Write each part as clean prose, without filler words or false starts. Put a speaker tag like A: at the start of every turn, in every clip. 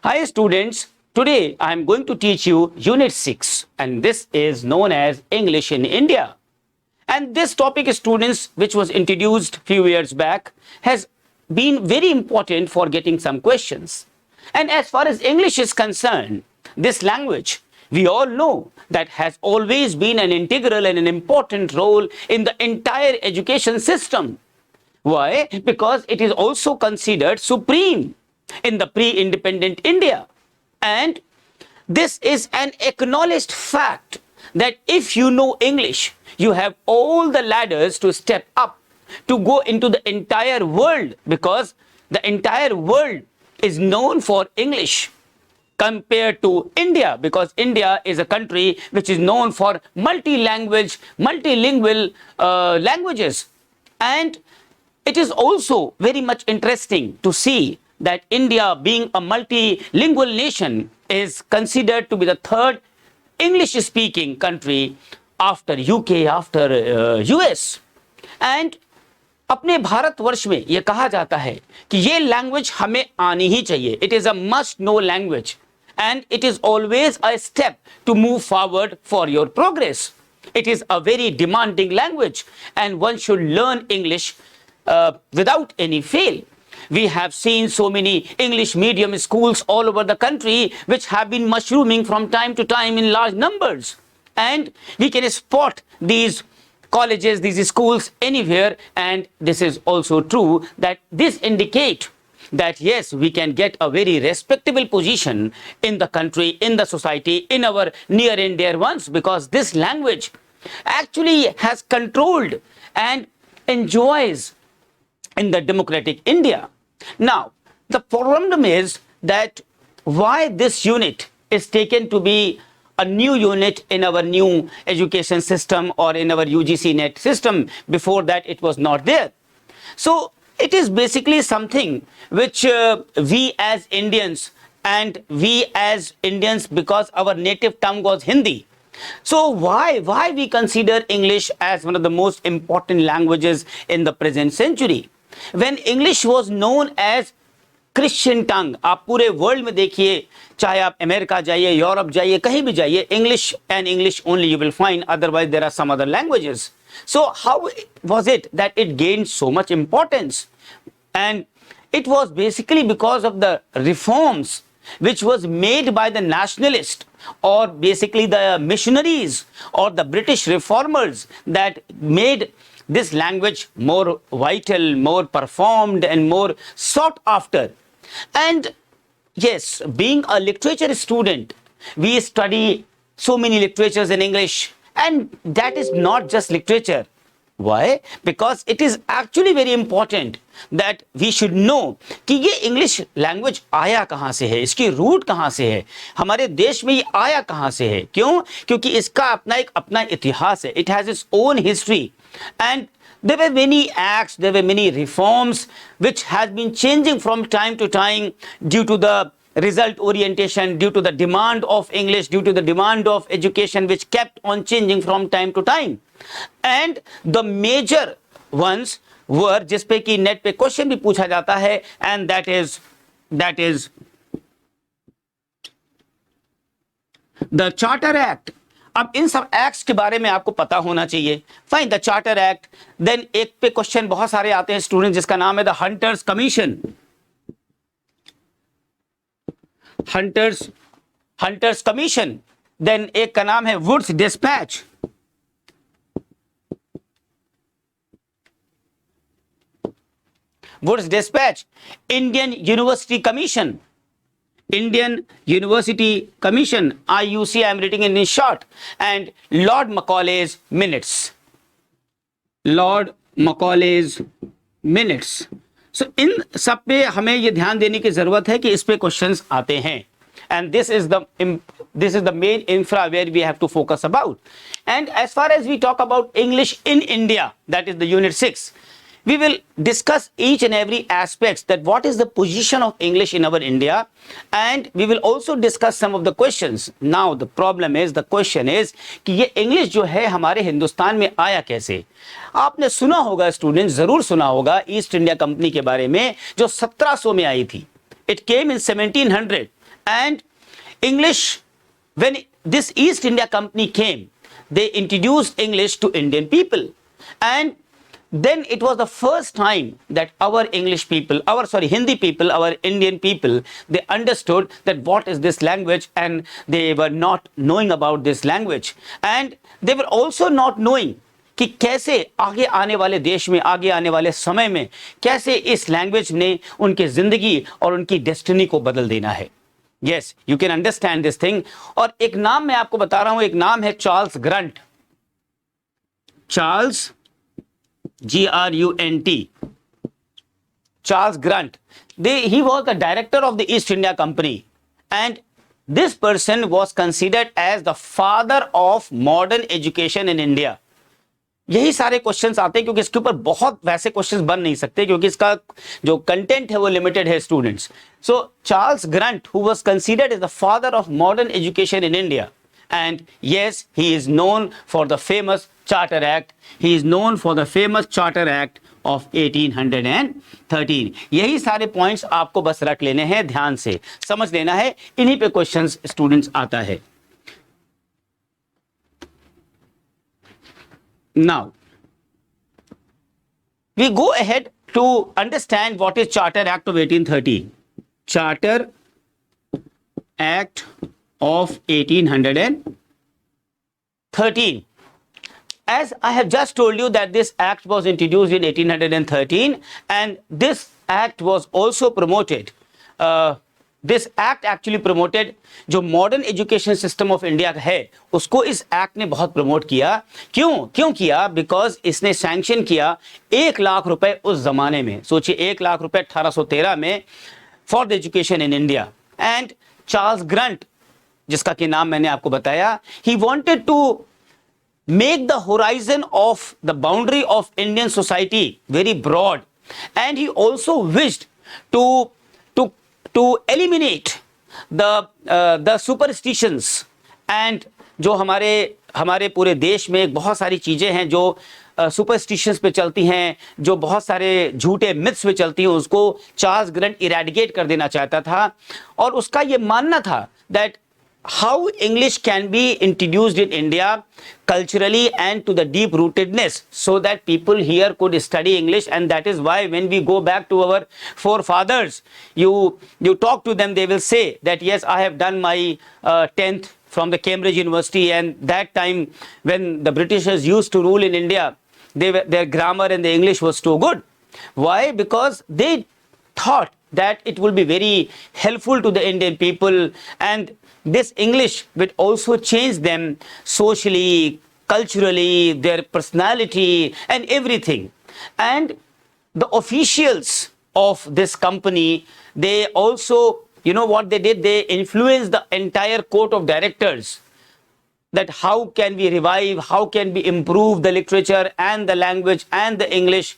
A: Hi students, today I am going to teach you Unit 6 and this is known as English in India. And this topic students which was introduced few years back has been very important for getting some questions. And as far as English is concerned, this language we all know that has always been an integral and an important role in the entire education system. Why? Because it is also considered supreme in the pre-independent India. And this is an acknowledged fact that if you know English, you have all the ladders to step up to go into the entire world, because the entire world is known for English compared to India, because India is a country which is known for multi-language, multilingual languages. And it is also very much interesting to see that India, being a multilingual nation, is considered to be the third English-speaking country after UK, after US. And अपने भारतवर्ष में ये कहा जाता है कि ये language हमें आनी ही चाहिए. It is a must know language and it is always a step to move forward for your progress. It is a very demanding language and one should learn English without any fail. We have seen so many English medium schools all over the country which have been mushrooming from time to time in large numbers. And we can spot these colleges, these schools anywhere, and this is also true that this indicate that yes, we can get a very respectable position in the country, in the society, in our near and dear ones, because this language actually has controlled and enjoys in the democratic India. Now, the problem is that why this unit is taken to be a new unit in our new education system or in our UGC net system. Before that, it was not there. So it is basically something which we as Indians, and we as Indians, because our native tongue was Hindi. So why we consider English as one of the most important languages in the present century? When English was known as Christian tongue, आप पूरे world में देखिए, चाहे आप America जाइए, Europe जाइए, कहीं भी जाइए, English and English only you will find, otherwise there are some other languages. So how was it that it gained so much importance? And it was basically because of the reforms which was made by the nationalists or basically the missionaries or the British reformers that made this language more vital, more performed and more sought after. And yes, being a literature student, we study so many literatures in English, and that is not just literature. Why? Because it is actually very important that we should know कि ये English language आया कहाँ से है, इसकी root कहाँ से है, हमारे देश में ये आया कहाँ से है. क्यों? क्योंकि इसका अपना इतिहास है. It has its own history, and there were many acts, there were many reforms which has been changing from time to time due to the result orientation, due to the demand of English, due to the demand of education, which kept on changing from time to time. And the major ones were, जिस पे कि net पे question भी पूछा जाता है, and that is the Charter Act. अब इन सब एक्ट्स के बारे में आपको पता होना चाहिए. Fine, the charter act. Then एक पे क्वेश्चन बहुत सारे आते हैं स्टूडेंट, जिसका नाम है the Hunter's Commission. Hunter's Commission. Then एक का नाम है Wood's Dispatch. Wood's Dispatch. Indian University Commission. Indian University Commission, IUC, I am writing in short, and Lord Macaulay's minutes. Lord Macaulay's minutes. So इन सब पे हमें ये ध्यान देने की जरूरत है कि इस पे क्वेश्चंस आते हैं, and this is the main infra where we have to focus about. And as far as we talk about English in India, that is the unit 6, we will discuss each and every aspects that what is the position of English in our India, and we will also discuss some of the questions. Now the question is कि ये English जो है हमारे हिंदुस्तान में आया कैसे? आपने सुना होगा स्टूडेंट्स, जरूर सुना होगा ईस्ट इंडिया कंपनी के बारे में, जो 1700 में आई थी. It came in 1700 And English, when this East India Company came, they introduced English to Indian people. And then it was the first time that our English people, Hindi people, our Indian people, they understood that what is this language, and they were not knowing about this language. And they were also not knowing कि कैसे आगे आने वाले देश में, आगे आने वाले समय में कैसे इस लैंग्वेज ने उनकी जिंदगी और उनकी डेस्टिनी को बदल देना है. Yes, you can understand this thing. और एक नाम मैं आपको बता रहा हूं, एक नाम है Charles grunt. Charles Grunt. Charles Grunt. He was the director of the East India Company, and this person was considered as the father of modern education in India. यही सारे क्वेश्चंस आते हैं क्योंकि इसके ऊपर बहुत वैसे क्वेश्चंस बन नहीं सकते क्योंकि इसका जो कंटेंट है वो लिमिटेड है students. So Charles Grant, who was considered as the father of modern education in India, and yes, he is known for the famous Charter Act. He is known for the famous Charter Act of 1813. यही सारे points आपको बस रख लेने हैं, ध्यान से समझ लेना है, इन्हीं पे क्वेश्चंस स्टूडेंट्स आता है. Now we go ahead to understand what is Charter Act of 1813. Charter Act of 1813. As I have just told you that this act was introduced in 1813, and this act was also promoted. This act actually promoted जो modern education system of India है उसको इस act ने बहुत promote किया. क्यों किया? Because इसने सैंक्शन किया 1 लाख रुपए उस जमाने में. सोचिए 1 लाख रुपए 1813 में for the education in India. And Charles grunt, जिसका कि नाम मैंने आपको बताया, he wanted to make the horizon of the boundary of Indian society very broad, and he also wished to eliminate the superstitions. and जो हमारे पूरे देश में बहुत सारी चीजें हैं जो सुपरस्टिशंस पे चलती हैं, जो बहुत सारे झूठे मिथ्स पे चलती हैं, उसको चार्ल्स ग्रंट इरेडिकेट कर देना चाहता था. और उसका ये मानना था that how English can be introduced in India culturally and to the deep rootedness so that people here could study English. And that is why when we go back to our forefathers, you talk to them, they will say that yes, I have done my 10th from the Cambridge University, and that time when the Britishers used to rule in India, their grammar and the English was too good. Why? Because they thought that it will be very helpful to the Indian people, and this English will also change them socially, culturally, their personality and everything. And the officials of this company, they also, you know what they did? They influenced the entire court of directors that how can we revive, how can we improve the literature and the language and the English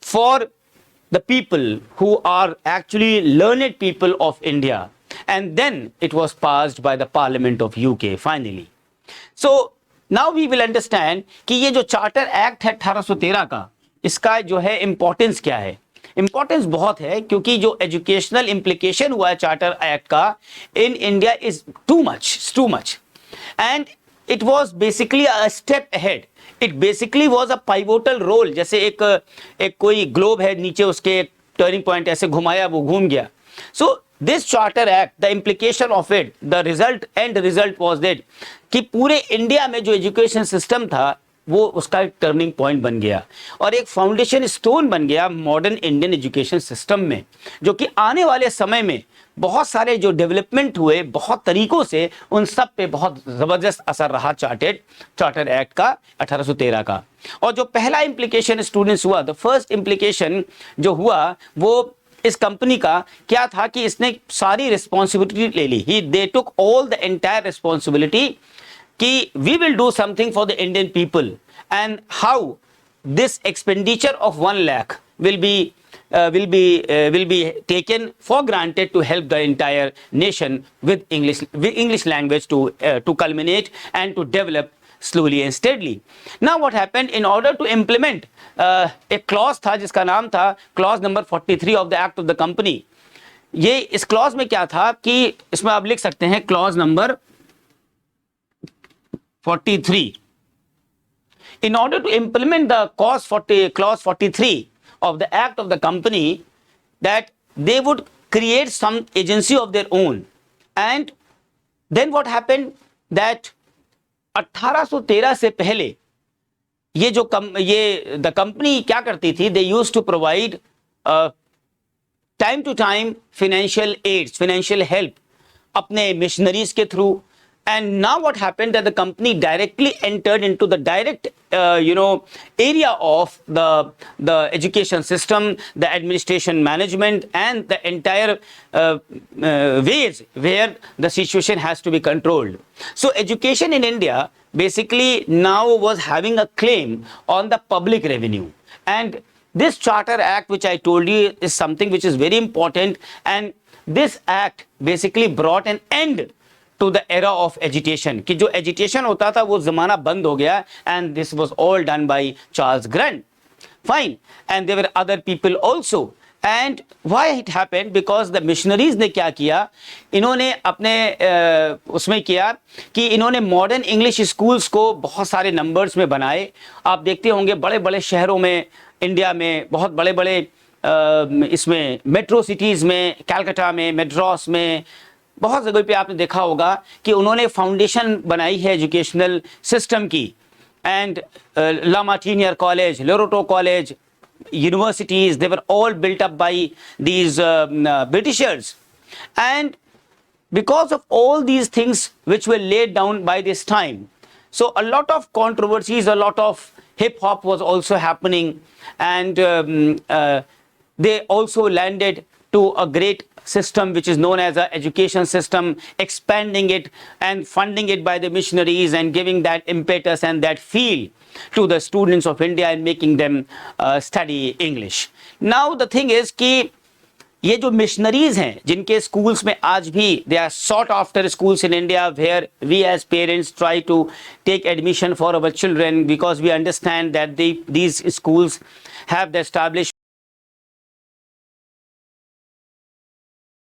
A: for the people who are actually learned people of India. And then it was passed by the Parliament of UK finally. So now we will understand कि ये जो charter act है 1813 का, इसका जो है importance क्या है. इंपॉर्टेंस बहुत है क्योंकि जो एजुकेशनल इम्प्लीकेशन हुआ है चार्टर एक्ट का in India is too much. And it was basically a step ahead. It basically was a pivotal role. जैसे एक कोई ग्लोब है, नीचे उसके टर्निंग पॉइंट ऐसे घुमाया, वो घूम गया. So this charter act, the implication of it, the result was that कि पूरे इंडिया में जो एजुकेशन सिस्टम था वो उसका एक टर्निंग पॉइंट बन गया और एक फाउंडेशन स्टोन बन गया मॉडर्न इंडियन एजुकेशन सिस्टम में, जो कि आने वाले समय में बहुत सारे जो डेवलपमेंट हुए बहुत तरीकों से, उन सब पे बहुत जबरदस्त असर रहा चार्टर एक्ट का 1813 का. और जो पहला इम्प्लीकेशन स्टूडेंट्स हुआ, द फर्स्ट इम्प्लीकेशन जो हुआ वो इस कंपनी का क्या था कि इसने सारी रिस्पॉन्सिबिलिटी ले ली. They took all the entire responsibility कि we will do something for the Indian people, and how this expenditure of 1 lakh will be taken for granted to help the entire nation with English language to culminate and to develop slowly and steadily. Now what happened, in order to implement एक clause था जिसका नाम था clause number 43 of the Act of the Company. ये इस clause में क्या था कि इसमें आप लिख सकते हैं clause number 43. In order to implement the clause 43 of the act of the company, that they would create some agency of their own. And then what happened that 1813 से पहले ये जो द कंपनी क्या करती थी, they use to provide time to time financial aids, financial help अपने missionaries के through. And now what happened that the company directly entered into the direct, area of the education system, the administration management, and the entire ways where the situation has to be controlled. So education in India basically now was having a claim on the public revenue. And this Charter Act, which I told you, is something which is very important. And this act basically brought an end to the era of agitation. कि जो agitation होता था वो ज़माना बंद हो गया. And this was all done by Charles Grant. Fine. And there were other people also. And why it happened? Because the missionaries ने क्या किया, इन्होंने अपने उसमें किया कि इन्होंने मॉडर्न इंग्लिश स्कूल्स को बहुत सारे नंबर्स में बनाए. आप देखते होंगे बड़े बड़े शहरों में, इंडिया में बहुत बड़े बड़े इसमें मेट्रो सिटीज़ में, कैलकाटा में, मेड्रास में, बहुत जगह पे आपने देखा होगा कि उन्होंने फाउंडेशन बनाई है एजुकेशनल सिस्टम की. And La Martiniere College, Loreto College, universities, they were all built up by these Britishers. And because of all these things which were laid down by this time, so a lot of controversies, a lot of hip hop was also happening. And they also landed to a great system which is known as an education system, expanding it and funding it by the missionaries and giving that impetus and that feel to the students of India and making them study English. Now the thing is कि ये जो missionaries हैं जिनके schools में आज भी they are sought after schools in India where we as parents try to take admission for our children because we understand that these schools have the established